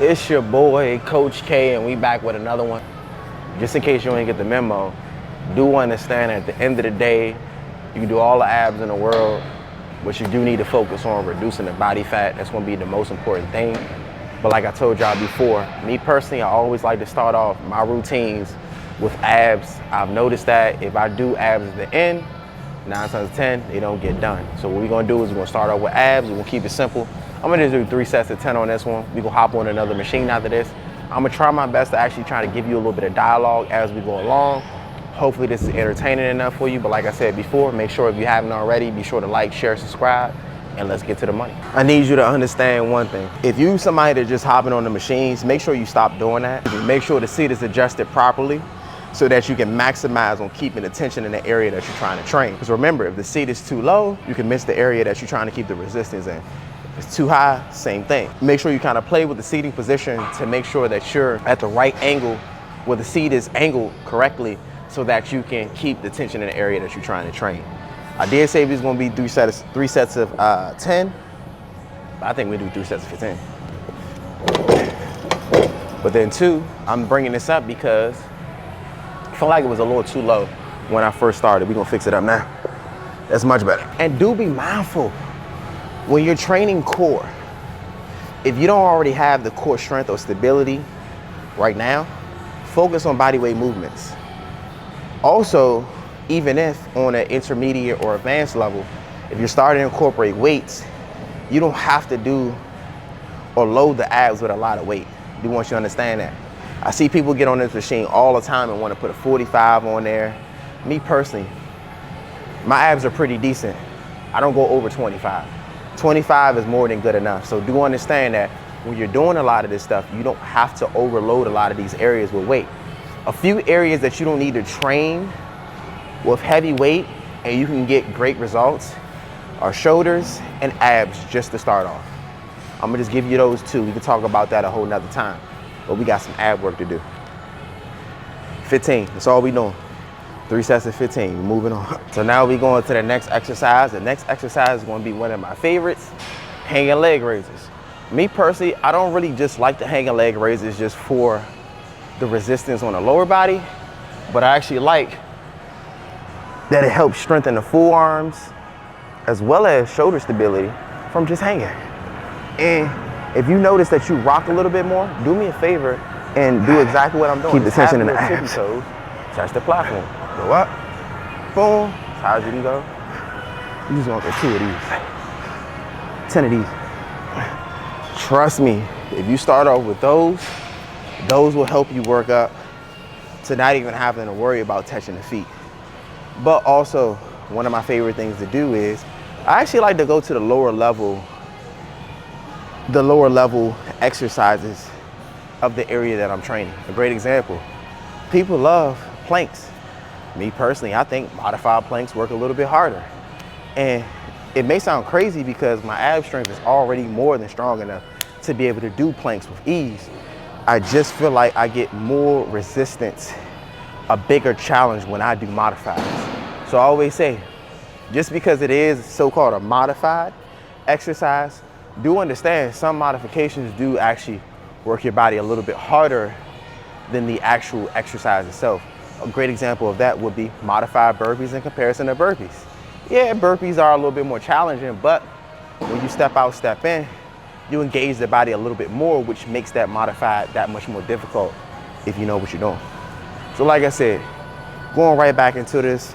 It's your boy, Coach K, and we back with another one. Just in case you ain't get the memo, do understand at the end of the day, you can do all the abs in the world, but you do need to focus on reducing the body fat. That's gonna be the most important thing. But like I told y'all before, me personally, I always like to start off my routines with abs. I've noticed that if I do abs at the end, 9 times 10, they don't get done. So what we're gonna do is we're gonna start off with abs. We're gonna keep it simple. I'm gonna do 3 sets of 10 on this one. We're gonna hop on another machine after this. I'm gonna try my best to actually try to give you a little bit of dialogue as we go along. Hopefully this is entertaining enough for you, but like I said before, make sure if you haven't already, be sure to like, share, subscribe, and let's get to the money. I need you to understand one thing. If you somebody that's just hopping on the machines, make sure you stop doing that. Make sure the seat is adjusted properly so that you can maximize on keeping the tension in the area that you're trying to train. Because remember, if the seat is too low, you can miss the area that you're trying to keep the resistance in. If it's too high, same thing. Make sure you kind of play with the seating position to make sure that you're at the right angle where the seat is angled correctly so that you can keep the tension in the area that you're trying to train. I did say it's gonna be 3 sets of 10, but I think we do 3 sets of 15. But then 2, I'm bringing this up because I feel like it was a little too low when I first started. We're gonna fix it up now. That's much better. And do be mindful when you're training core. If you don't already have the core strength or stability right now, focus on body weight movements. Also, even if on an intermediate or advanced level, if you're starting to incorporate weights, you don't have to do or load the abs with a lot of weight. I do want you to understand that. I see people get on this machine all the time and want to put a 45 on there. Me personally, my abs are pretty decent. I don't go over 25. 25 is more than good enough. So do understand that when you're doing a lot of this stuff, you don't have to overload a lot of these areas with weight. A few areas that you don't need to train with heavy weight and you can get great results are shoulders and abs, just to start off. I'm gonna just give you those 2. We can talk about that a whole nother time, but we got some ab work to do. 15, that's all we doing. 3 sets of 15, we're moving on. So now we going to the next exercise. The next exercise is gonna be one of my favorites, hanging leg raises. Me personally, I don't really just like the hanging leg raises just for the resistance on the lower body, but I actually like that it helps strengthen the forearms as well as shoulder stability from just hanging. And if you notice that you rock a little bit more, do me a favor and do exactly what I'm doing. Keep the tension in the abs. Toes, touch the platform. Go up, boom, as high as you can go. You just want to get 2 of these, 10 of these. Trust me, if you start off with those will help you work up to not even having to worry about touching the feet. But also, one of my favorite things to do is, I actually like to go to the lower level exercises of the area that I'm training. A great example, people love planks. Me personally, I think modified planks work a little bit harder. And it may sound crazy because my ab strength is already more than strong enough to be able to do planks with ease. I just feel like I get more resistance, a bigger challenge when I do modifieds. So I always say, just because it is so-called a modified exercise, do understand some modifications do actually work your body a little bit harder than the actual exercise itself. A great example of that would be modified burpees in comparison to burpees. Yeah, burpees are a little bit more challenging, but when you step out, step in, you engage the body a little bit more, which makes that modified that much more difficult if you know what you're doing. So like I said, going right back into this,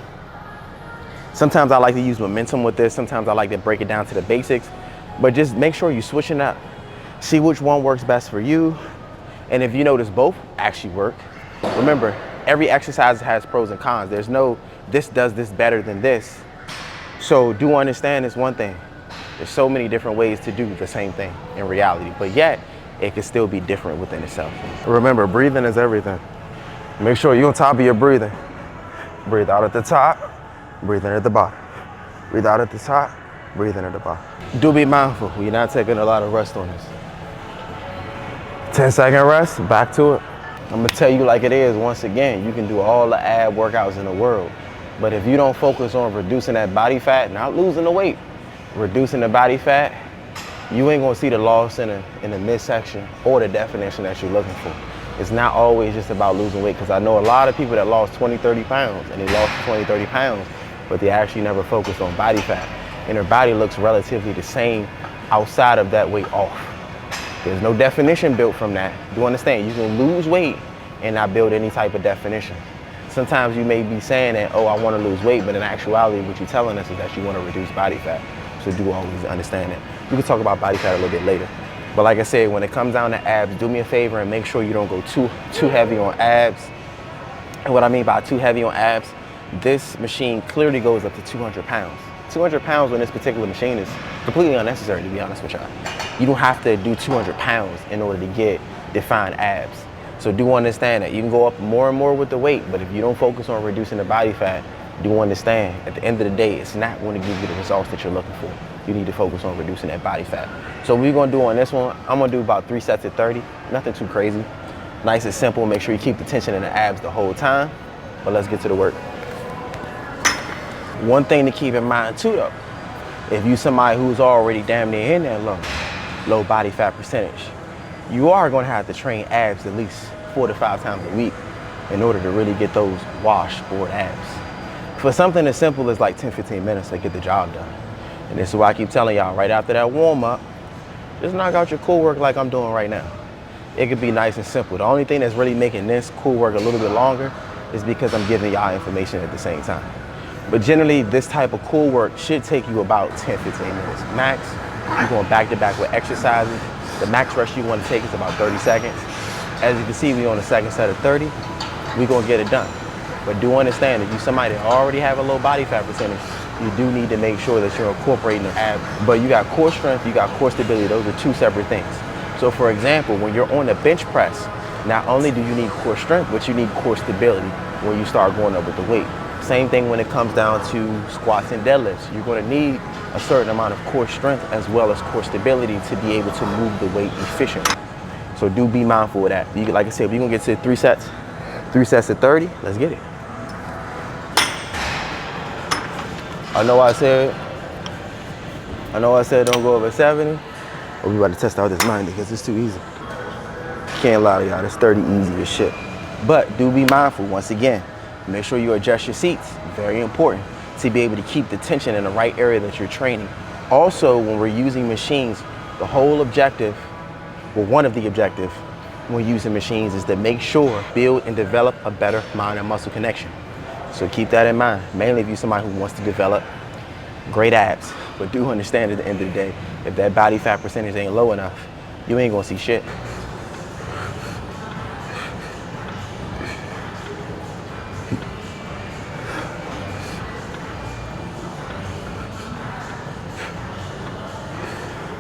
sometimes I like to use momentum with this, sometimes I like to break it down to the basics, but just make sure you're switching up. See which one works best for you, and if you notice both actually work, remember, every exercise has pros and cons. There's no, this does this better than this. So do understand this one thing. There's so many different ways to do the same thing in reality, but yet it can still be different within itself. Remember, breathing is everything. Make sure you're on top of your breathing. Breathe out at the top, breathe in at the bottom. Breathe out at the top, breathe in at the bottom. Do be mindful, we're not taking a lot of rest on this. 10-second rest, back to it. I'm gonna tell you like it is, once again, you can do all the ab workouts in the world, but if you don't focus on reducing that body fat, not losing the weight, reducing the body fat, you ain't gonna see the loss in the midsection or the definition that you're looking for. It's not always just about losing weight, because I know a lot of people that lost 20, 30 pounds, and they lost 20, 30 pounds, but they actually never focused on body fat. And their body looks relatively the same outside of that weight off. There's no definition built from that. You understand? You can lose weight and not build any type of definition. Sometimes you may be saying that, oh, I want to lose weight, but in actuality, what you're telling us is that you want to reduce body fat. So do always understand that. We can talk about body fat a little bit later. But like I said, when it comes down to abs, do me a favor and make sure you don't go too heavy on abs. And what I mean by too heavy on abs, this machine clearly goes up to 200 pounds. 200 pounds on this particular machine is completely unnecessary, to be honest with y'all. You don't have to do 200 pounds in order to get defined abs. So do understand that you can go up more and more with the weight, but if you don't focus on reducing the body fat, do understand at the end of the day, it's not going to give you the results that you're looking for. You need to focus on reducing that body fat. So what we're gonna do on this one, I'm gonna do about 3 sets of 30, nothing too crazy. Nice and simple, make sure you keep the tension in the abs the whole time, but let's get to the work. One thing to keep in mind too though, if you somebody who's already damn near in that low body fat percentage, you are gonna have to train abs at least 4 to 5 times a week in order to really get those washboard abs. For something as simple as like 10, 15 minutes to get the job done. And this is why I keep telling y'all, right after that warm up, just knock out your core work like I'm doing right now. It could be nice and simple. The only thing that's really making this core work a little bit longer is because I'm giving y'all information at the same time. But generally, this type of core work should take you about 10, 15 minutes max. You're going back to back with exercises. The max rest you want to take is about 30 seconds. As you can see, we on the second set of 30. We're going to get it done. But do understand, if you're somebody that already have a low body fat percentage, you do need to make sure that you're incorporating the abs. But you got core strength, you got core stability. Those are two separate things. So for example, when you're on the bench press, not only do you need core strength, but you need core stability when you start going up with the weight. Same thing when it comes down to squats and deadlifts. You're going to need a certain amount of core strength as well as core stability to be able to move the weight efficiently. So do be mindful of that. Like I said, we're going to get to 3 sets of 30. Let's get it. I know I said don't go over 70, but we about to test out this 90 because it's too easy. Can't lie to y'all, this 30 easy as shit. But do be mindful, once again, make sure you adjust your seats, very important, to be able to keep the tension in the right area that you're training. Also, when we're using machines, the whole objective, well, one of the objectives when using machines is to make sure, build and develop a better mind and muscle connection. So keep that in mind, mainly if you're somebody who wants to develop great abs, but do understand at the end of the day, if that body fat percentage ain't low enough, you ain't gonna see shit.